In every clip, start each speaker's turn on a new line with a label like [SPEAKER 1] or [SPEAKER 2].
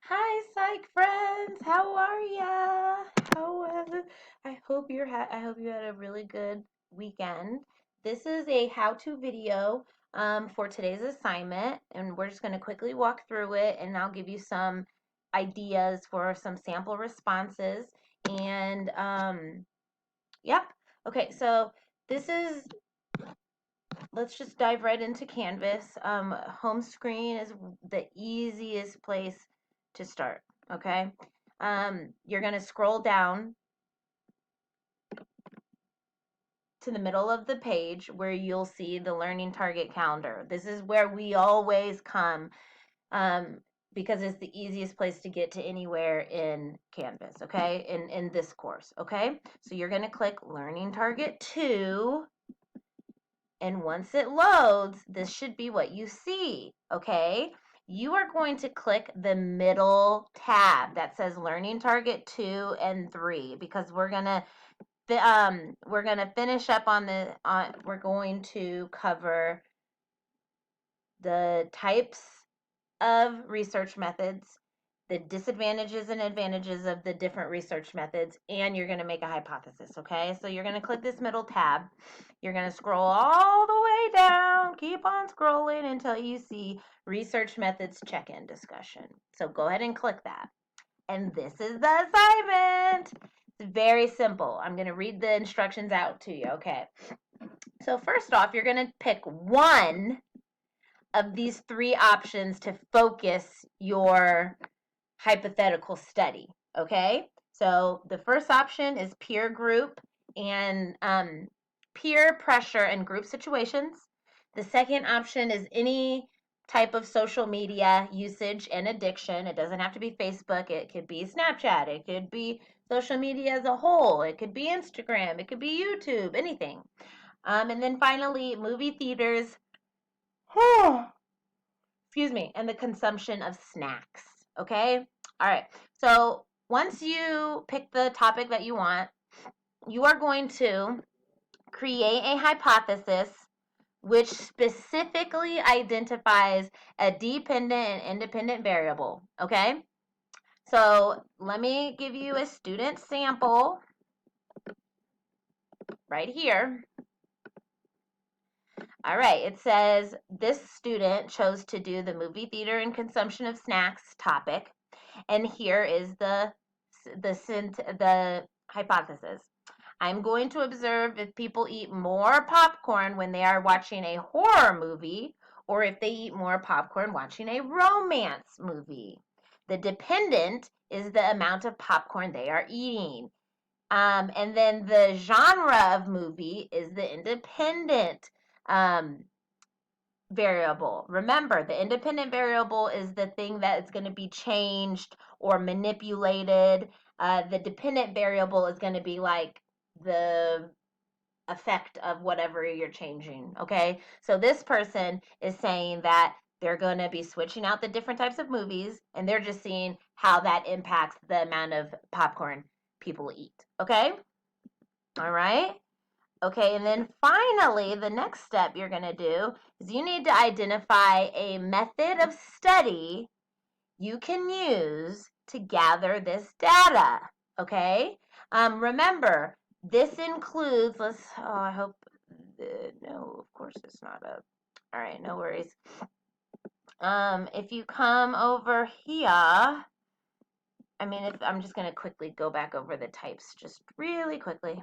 [SPEAKER 1] Hi, psych friends. How are ya? I hope you had a really good weekend. This is a how-to video for today's assignment, and we're just going to quickly walk through it, and I'll give you some ideas for some sample responses. And yep. Okay, so this is let's just dive right into Canvas. Home screen is the easiest place to start, okay? You're going to scroll down to the middle of the page where you'll see the Learning Target Calendar. This is where we always come um, because it's the easiest place to get to anywhere in Canvas, okay? In this course, okay? So you're going to click Learning Target 2. And once it loads, this should be what you see, okay? You are going to click the middle tab that says Learning Target 2 and 3 because we're gonna finish up on we're going to cover the types of research methods, the disadvantages and advantages of the different research methods, and you're going to make a hypothesis, okay? So you're going to click this middle tab. You're going to scroll all the way down, keep on scrolling until you see research methods check-in discussion. So go ahead and click that. And this is the assignment. It's very simple. I'm going to read the instructions out to you, okay? So first off, you're going to pick one of these three options to focus your hypothetical study, okay? So the first option is peer group and peer pressure and group situations. The second option is any type of social media usage and addiction. It doesn't have to be Facebook. It could be Snapchat. It could be social media as a whole. It could be Instagram. It could be YouTube, anything. And then finally, movie theaters. Excuse me, and the consumption of snacks. Okay? All right. So once you pick the topic that you want, you are going to create a hypothesis which specifically identifies a dependent and independent variable. Okay? So let me give you a student sample right here. All right, it says this student chose to do the movie theater and consumption of snacks topic. And here is the hypothesis. I'm going to observe if people eat more popcorn when they are watching a horror movie or if they eat more popcorn watching a romance movie. The dependent is the amount of popcorn they are eating. And then the genre of movie is the independent um, variable. Remember, the independent variable is the thing that is going to be changed or manipulated. The dependent variable is going to be like the effect of whatever you're changing. Okay, so this person is saying that they're going to be switching out the different types of movies and they're just seeing how that impacts the amount of popcorn people eat. Okay, all right. Okay, and then finally, the next step you're going to do is you need to identify a method of study you can use to gather this data. Okay, remember, this includes, I hope, no, of course it's not up. All right, no worries. If you come over here, I'm just going to quickly go back over the types just really quickly.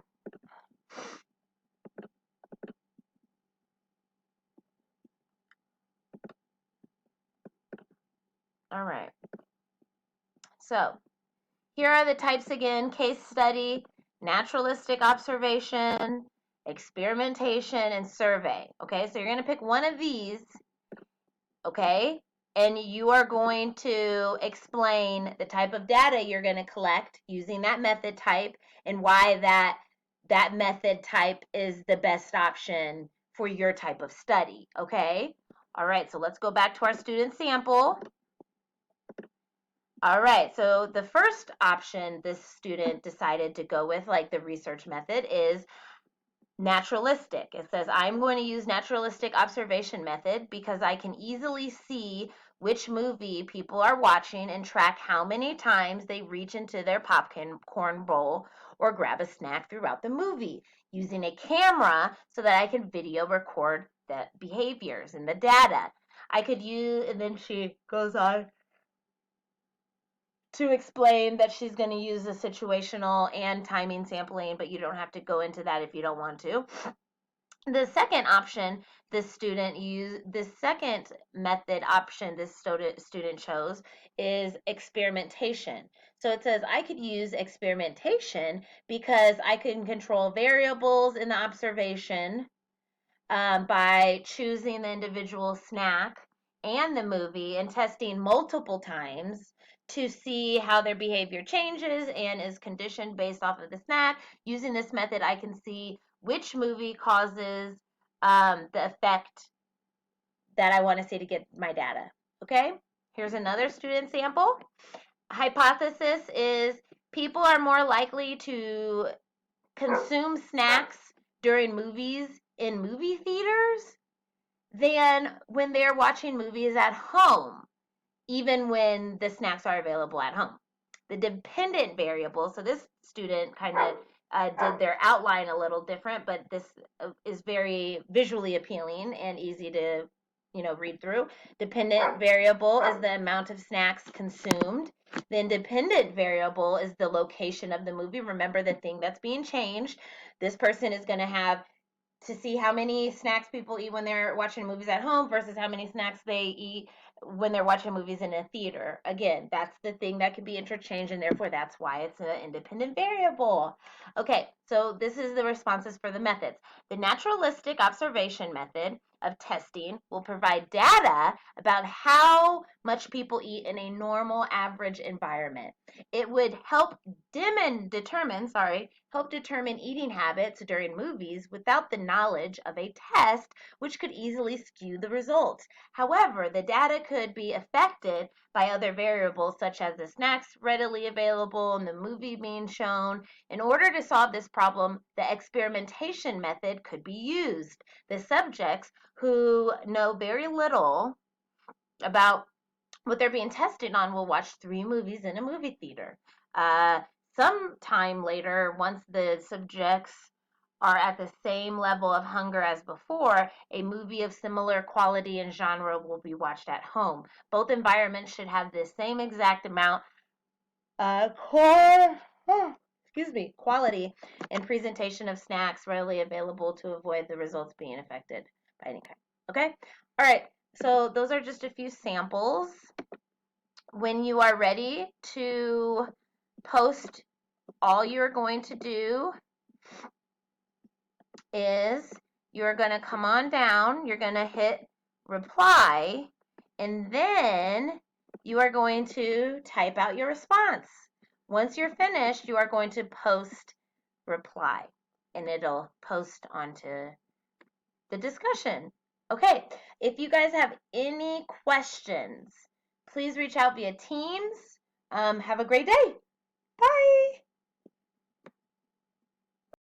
[SPEAKER 1] All right. So here are the types again: case study, naturalistic observation, experimentation, and survey. Okay, so you're going to pick one of these, okay, and you are going to explain the type of data you're going to collect using that method type and why that method type is the best option for your type of study, okay? All right, so let's go back to our student sample. All right, so the first option this student decided to go with, like the research method, is naturalistic. It says, I'm going to use naturalistic observation method because I can easily see which movie people are watching and track how many times they reach into their popcorn bowl or grab a snack throughout the movie using a camera so that I can video record the behaviors and the data. I could use, and then she goes on to explain that she's going to use a situational and timing sampling, but you don't have to go into that if you don't want to. The second option this second method option this student chose is experimentation. So it says I could use experimentation because I can control variables in the observation by choosing the individual snack and the movie and testing multiple times to see how their behavior changes and is conditioned based off of the snack. Using this method, I can see which movie causes the effect that I want to see to get my data. Okay, here's another student sample. Hypothesis is people are more likely to consume snacks during movies in movie theaters than when they're watching movies at home, even when the snacks are available at home. The dependent variable, so this student kind of did their outline a little different, but this is very visually appealing and easy to read through. Dependent variable is the amount of snacks consumed. The independent variable is the location of the movie. Remember the thing that's being changed. This person is going to have to see how many snacks people eat when they're watching movies at home versus how many snacks they eat when they're watching movies in a theater. Again, that's the thing that can be interchanged, and therefore that's why it's an independent variable. Okay, so this is the responses for the methods. The naturalistic observation method of testing will provide data about how much people eat in a normal average environment. It would help determine eating habits during movies without the knowledge of a test, which could easily skew the results. However, the data could be affected by other variables such as the snacks readily available and the movie being shown. In order to solve this problem, the experimentation method could be used. The subjects who know very little about what they're being tested on will watch 3 movies in a movie theater. Sometime later, once the subjects are at the same level of hunger as before, a movie of similar quality and genre will be watched at home. Both environments should have the same exact amount quality and presentation of snacks readily available to avoid the results being affected by any kind. Okay? All right. So those are just a few samples. When you are ready to post, all you're going to do is you're going to come on down, you're going to hit reply, and then you are going to type out your response. Once you're finished, you are going to post reply, and it'll post onto the discussion. Okay, if you guys have any questions, please reach out via Teams. Have a great day. Bye.